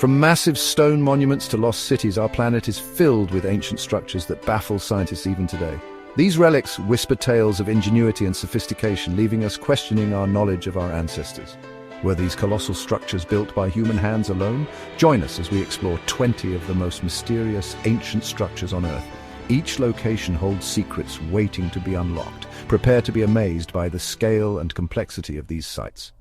From massive stone monuments to lost cities, our planet is filled with ancient structures that baffle scientists even today. These relics whisper tales of ingenuity and sophistication, leaving us questioning our knowledge of our ancestors. Were these colossal structures built by human hands alone? Join us as we explore 20 of the most mysterious ancient structures on Earth. Each location holds secrets waiting to be unlocked. Prepare to be amazed by the scale and complexity of these sites.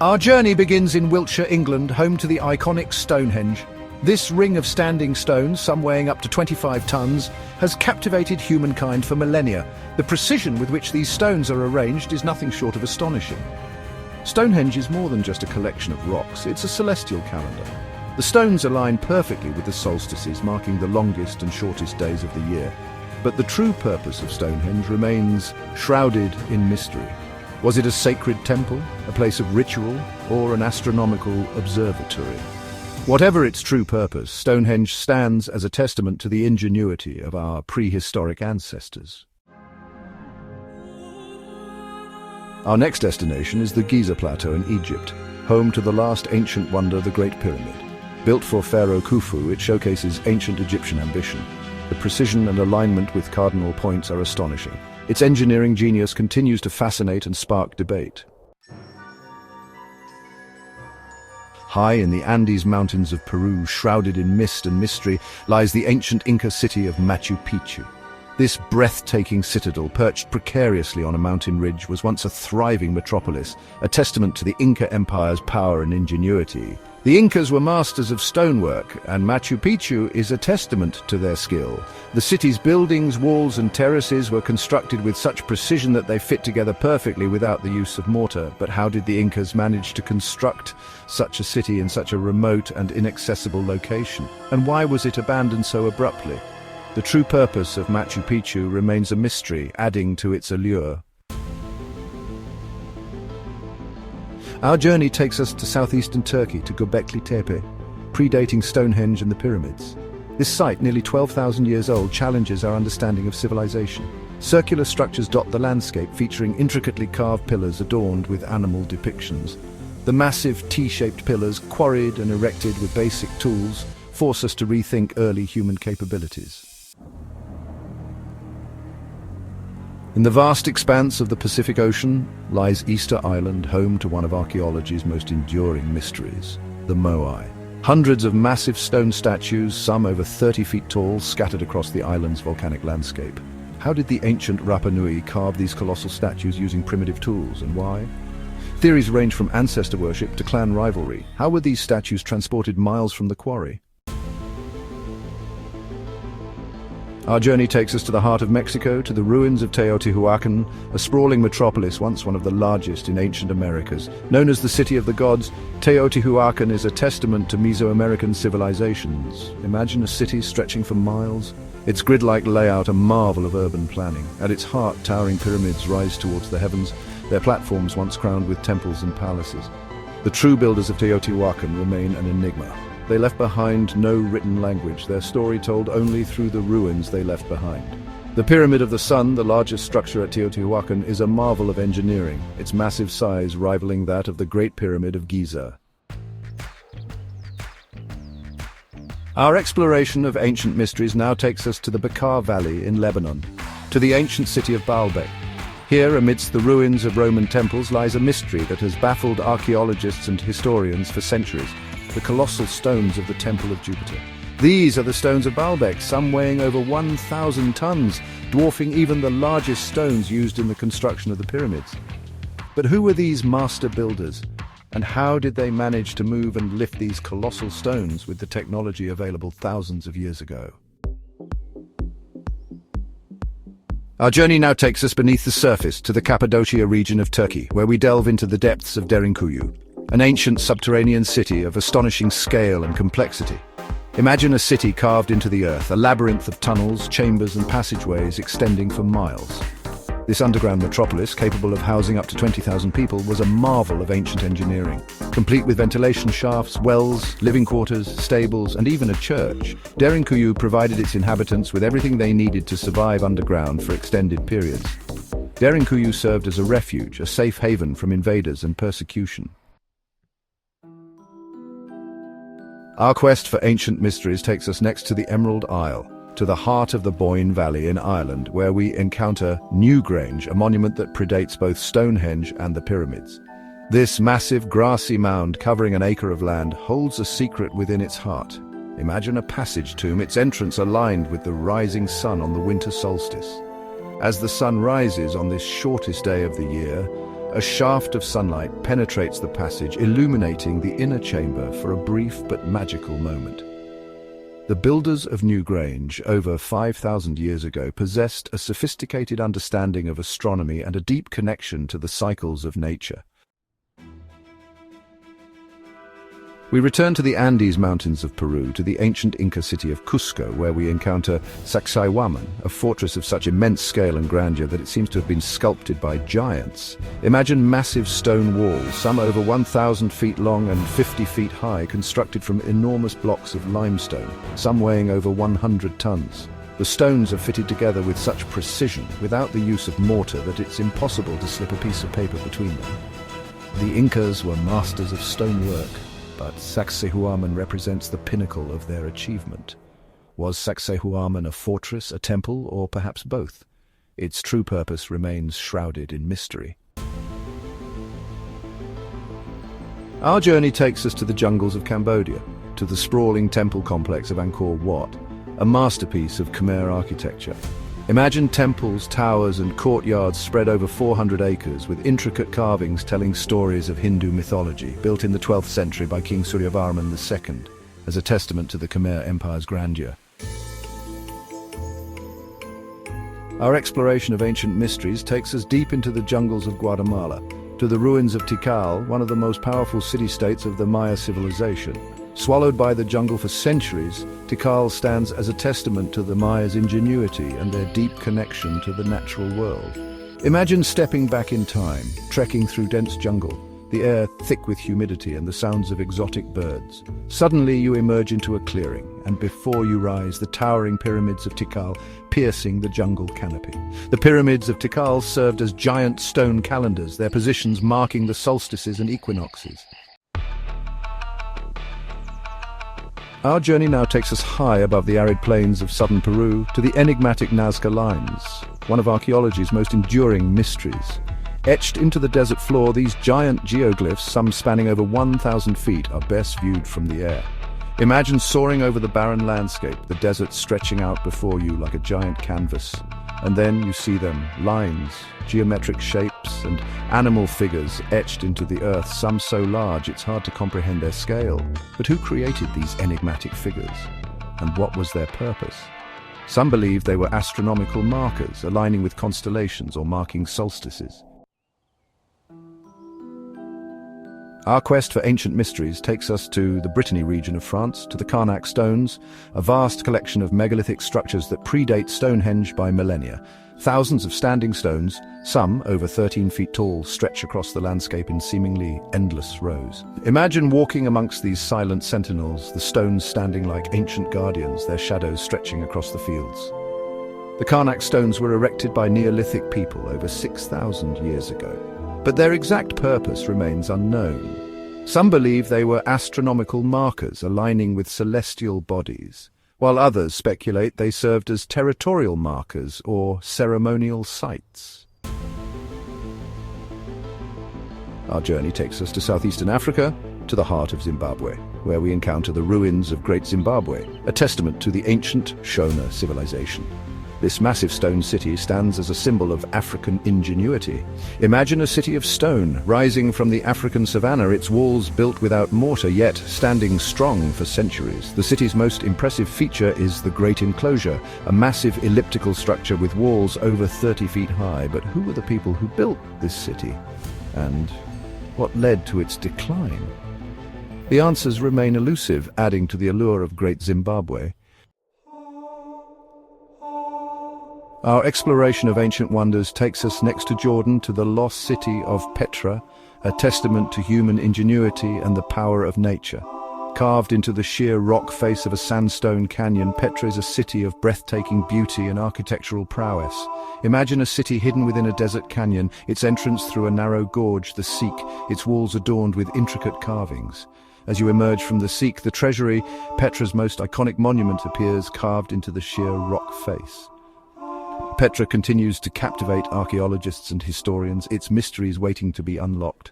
Our journey begins in Wiltshire, England, home to the iconic Stonehenge. This ring of standing stones, some weighing up to 25 tons, has captivated humankind for millennia. The precision with which these stones are arranged is nothing short of astonishing. Stonehenge is more than just a collection of rocks, it's a celestial calendar. The stones align perfectly with the solstices, marking the longest and shortest days of the year. But the true purpose of Stonehenge remains shrouded in mystery. Was it a sacred temple, a place of ritual, or an astronomical observatory? Whatever its true purpose, Stonehenge stands as a testament to the ingenuity of our prehistoric ancestors. Our next destination is the Giza Plateau in Egypt, home to the last ancient wonder, the Great Pyramid. Built for Pharaoh Khufu, it showcases ancient Egyptian ambition. The precision and alignment with cardinal points are astonishing. Its engineering genius continues to fascinate and spark debate. High in the Andes Mountains of Peru, shrouded in mist and mystery, lies the ancient Inca city of Machu Picchu. This breathtaking citadel, perched precariously on a mountain ridge, was once a thriving metropolis, a testament to the Inca Empire's power and ingenuity. The Incas were masters of stonework, and Machu Picchu is a testament to their skill. The city's buildings, walls and terraces were constructed with such precision that they fit together perfectly without the use of mortar. But how did the Incas manage to construct such a city in such a remote and inaccessible location? And why was it abandoned so abruptly? The true purpose of Machu Picchu remains a mystery, adding to its allure. Our journey takes us to southeastern Turkey, to Göbekli Tepe, predating Stonehenge and the pyramids. This site, nearly 12,000 years old, challenges our understanding of civilization. Circular structures dot the landscape, featuring intricately carved pillars adorned with animal depictions. The massive T-shaped pillars, quarried and erected with basic tools, force us to rethink early human capabilities. In the vast expanse of the Pacific Ocean lies Easter Island, home to one of archaeology's most enduring mysteries, the Moai. Hundreds of massive stone statues, some over 30 feet tall, scattered across the island's volcanic landscape. How did the ancient Rapa Nui carve these colossal statues using primitive tools, and why? Theories range from ancestor worship to clan rivalry. How were these statues transported miles from the quarry? Our journey takes us to the heart of Mexico, to the ruins of Teotihuacán, a sprawling metropolis once one of the largest in ancient Americas. Known as the City of the Gods, Teotihuacán is a testament to Mesoamerican civilizations. Imagine a city stretching for miles, its grid-like layout a marvel of urban planning. At its heart, towering pyramids rise towards the heavens, their platforms once crowned with temples and palaces. The true builders of Teotihuacán remain an enigma. They left behind no written language, their story told only through the ruins they left behind. The Pyramid of the Sun, the largest structure at Teotihuacán, is a marvel of engineering, its massive size rivaling that of the Great Pyramid of Giza. Our exploration of ancient mysteries now takes us to the Bekaa Valley in Lebanon, to the ancient city of Baalbek. Here, amidst the ruins of Roman temples, lies a mystery that has baffled archaeologists and historians for centuries. The colossal stones of the Temple of Jupiter. These are the stones of Baalbek, some weighing over 1,000 tons, dwarfing even the largest stones used in the construction of the pyramids. But who were these master builders, and how did they manage to move and lift these colossal stones with the technology available thousands of years ago? Our journey now takes us beneath the surface to the Cappadocia region of Turkey, where we delve into the depths of Derinkuyu, an ancient subterranean city of astonishing scale and complexity. Imagine a city carved into the earth, a labyrinth of tunnels, chambers and passageways extending for miles. This underground metropolis, capable of housing up to 20,000 people, was a marvel of ancient engineering. Complete with ventilation shafts, wells, living quarters, stables and even a church, Derinkuyu provided its inhabitants with everything they needed to survive underground for extended periods. Derinkuyu served as a refuge, a safe haven from invaders and persecution. Our quest for ancient mysteries takes us next to the Emerald Isle, to the heart of the Boyne Valley in Ireland, where we encounter Newgrange, a monument that predates both Stonehenge and the pyramids. This massive grassy mound covering an acre of land holds a secret within its heart. Imagine a passage tomb, its entrance aligned with the rising sun on the winter solstice. As the sun rises on this shortest day of the year, a shaft of sunlight penetrates the passage, illuminating the inner chamber for a brief but magical moment. The builders of Newgrange, over 5,000 years ago, possessed a sophisticated understanding of astronomy and a deep connection to the cycles of nature. We return to the Andes Mountains of Peru, to the ancient Inca city of Cusco, where we encounter Sacsayhuamán, a fortress of such immense scale and grandeur that it seems to have been sculpted by giants. Imagine massive stone walls, some over 1,000 feet long and 50 feet high, constructed from enormous blocks of limestone, some weighing over 100 tons. The stones are fitted together with such precision, without the use of mortar, that it's impossible to slip a piece of paper between them. The Incas were masters of stonework, but Sacsayhuamán represents the pinnacle of their achievement. Was Sacsayhuamán a fortress, a temple, or perhaps both? Its true purpose remains shrouded in mystery. Our journey takes us to the jungles of Cambodia, to the sprawling temple complex of Angkor Wat, a masterpiece of Khmer architecture. Imagine temples, towers and courtyards spread over 400 acres with intricate carvings telling stories of Hindu mythology, built in the 12th century by King Suryavarman II, as a testament to the Khmer Empire's grandeur. Our exploration of ancient mysteries takes us deep into the jungles of Guatemala, to the ruins of Tikal, one of the most powerful city-states of the Maya civilization. Swallowed by the jungle for centuries, Tikal stands as a testament to the Mayas' ingenuity and their deep connection to the natural world. Imagine stepping back in time, trekking through dense jungle, the air thick with humidity and the sounds of exotic birds. Suddenly you emerge into a clearing, and before you rise the towering pyramids of Tikal piercing the jungle canopy. The pyramids of Tikal served as giant stone calendars, their positions marking the solstices and equinoxes. Our journey now takes us high above the arid plains of southern Peru to the enigmatic Nazca Lines, one of archaeology's most enduring mysteries. Etched into the desert floor, these giant geoglyphs, some spanning over 1,000 feet, are best viewed from the air. Imagine soaring over the barren landscape, the desert stretching out before you like a giant canvas. And then you see them, lines, geometric shapes, and animal figures etched into the earth, some so large it's hard to comprehend their scale. But who created these enigmatic figures? And what was their purpose? Some believe they were astronomical markers, aligning with constellations or marking solstices. Our quest for ancient mysteries takes us to the Brittany region of France, to the Carnac stones, a vast collection of megalithic structures that predate Stonehenge by millennia. Thousands of standing stones, some over 13 feet tall, stretch across the landscape in seemingly endless rows. Imagine walking amongst these silent sentinels, the stones standing like ancient guardians, their shadows stretching across the fields. The Carnac stones were erected by Neolithic people over 6,000 years ago. But their exact purpose remains unknown. Some believe they were astronomical markers aligning with celestial bodies, while others speculate they served as territorial markers or ceremonial sites. Our journey takes us to southeastern Africa, to the heart of Zimbabwe, where we encounter the ruins of Great Zimbabwe, a testament to the ancient Shona civilization. This massive stone city stands as a symbol of African ingenuity. Imagine a city of stone, rising from the African savanna, its walls built without mortar, yet standing strong for centuries. The city's most impressive feature is the Great Enclosure, a massive elliptical structure with walls over 30 feet high. But who were the people who built this city? And what led to its decline? The answers remain elusive, adding to the allure of Great Zimbabwe. Our exploration of ancient wonders takes us next to Jordan, to the lost city of Petra, a testament to human ingenuity and the power of nature. Carved into the sheer rock face of a sandstone canyon, Petra is a city of breathtaking beauty and architectural prowess. Imagine a city hidden within a desert canyon, its entrance through a narrow gorge, the Sikh, its walls adorned with intricate carvings. As you emerge from the treasury, Petra's most iconic monument appears carved into the sheer rock face. Petra continues to captivate archaeologists and historians, its mysteries waiting to be unlocked.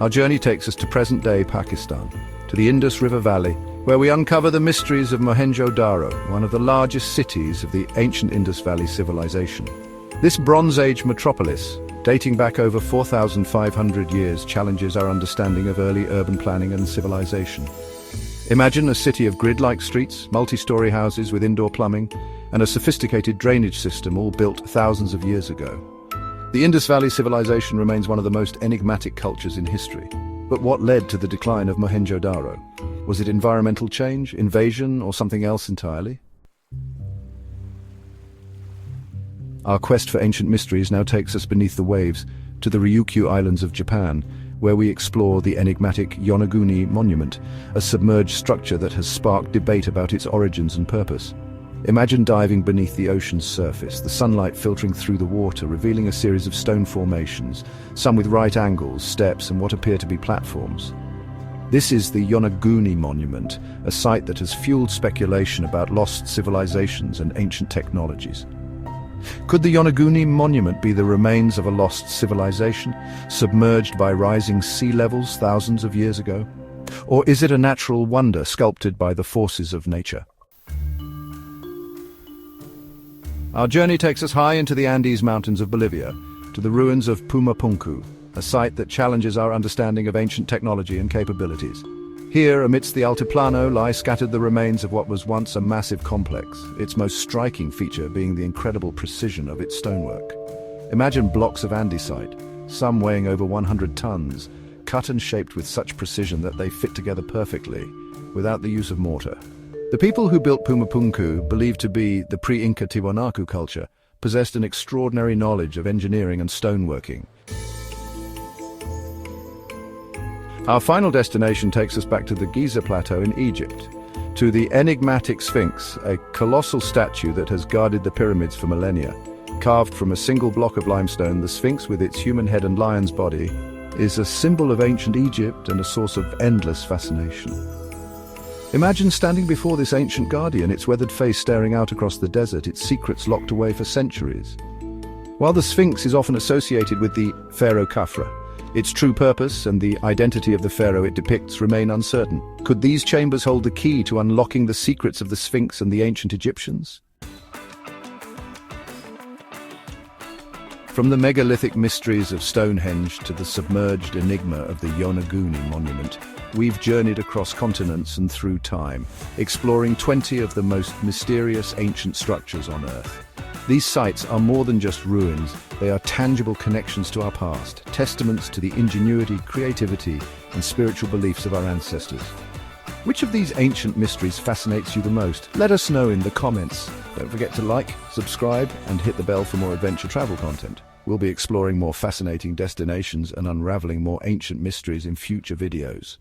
Our journey takes us to present-day Pakistan, to the Indus River Valley, where we uncover the mysteries of Mohenjo-Daro, one of the largest cities of the ancient Indus Valley civilization. This Bronze Age metropolis, dating back over 4,500 years, challenges our understanding of early urban planning and civilization. Imagine a city of grid-like streets, multi-story houses with indoor plumbing, and a sophisticated drainage system all built thousands of years ago. The Indus Valley civilization remains one of the most enigmatic cultures in history. But what led to the decline of Mohenjo-Daro? Was it environmental change, invasion, or something else entirely? Our quest for ancient mysteries now takes us beneath the waves to the Ryukyu Islands of Japan, where we explore the enigmatic Yonaguni monument, a submerged structure that has sparked debate about its origins and purpose. Imagine diving beneath the ocean's surface, the sunlight filtering through the water, revealing a series of stone formations, some with right angles, steps, and what appear to be platforms. This is the Yonaguni monument, a site that has fueled speculation about lost civilizations and ancient technologies. Could the Yonaguni monument be the remains of a lost civilization, submerged by rising sea levels thousands of years ago? Or is it a natural wonder sculpted by the forces of nature? Our journey takes us high into the Andes Mountains of Bolivia, to the ruins of Punku, a site that challenges our understanding of ancient technology and capabilities. Here, amidst the Altiplano, lie scattered the remains of what was once a massive complex, its most striking feature being the incredible precision of its stonework. Imagine blocks of andesite, some weighing over 100 tons, cut and shaped with such precision that they fit together perfectly, without the use of mortar. The people who built Punku, believed to be the pre-Inca Tiwanaku culture, possessed an extraordinary knowledge of engineering and stoneworking. Our final destination takes us back to the Giza Plateau in Egypt, to the enigmatic Sphinx, a colossal statue that has guarded the pyramids for millennia. Carved from a single block of limestone, the Sphinx, with its human head and lion's body, is a symbol of ancient Egypt and a source of endless fascination. Imagine standing before this ancient guardian, its weathered face staring out across the desert, its secrets locked away for centuries. While the Sphinx is often associated with the pharaoh Khafra, its true purpose and the identity of the pharaoh it depicts remain uncertain. Could these chambers hold the key to unlocking the secrets of the Sphinx and the ancient Egyptians? From the megalithic mysteries of Stonehenge to the submerged enigma of the Yonaguni monument, we've journeyed across continents and through time, exploring 20 of the most mysterious ancient structures on Earth. These sites are more than just ruins, they are tangible connections to our past, testaments to the ingenuity, creativity, and spiritual beliefs of our ancestors. Which of these ancient mysteries fascinates you the most? Let us know in the comments. Don't forget to like, subscribe, and hit the bell for more adventure travel content. We'll be exploring more fascinating destinations and unraveling more ancient mysteries in future videos.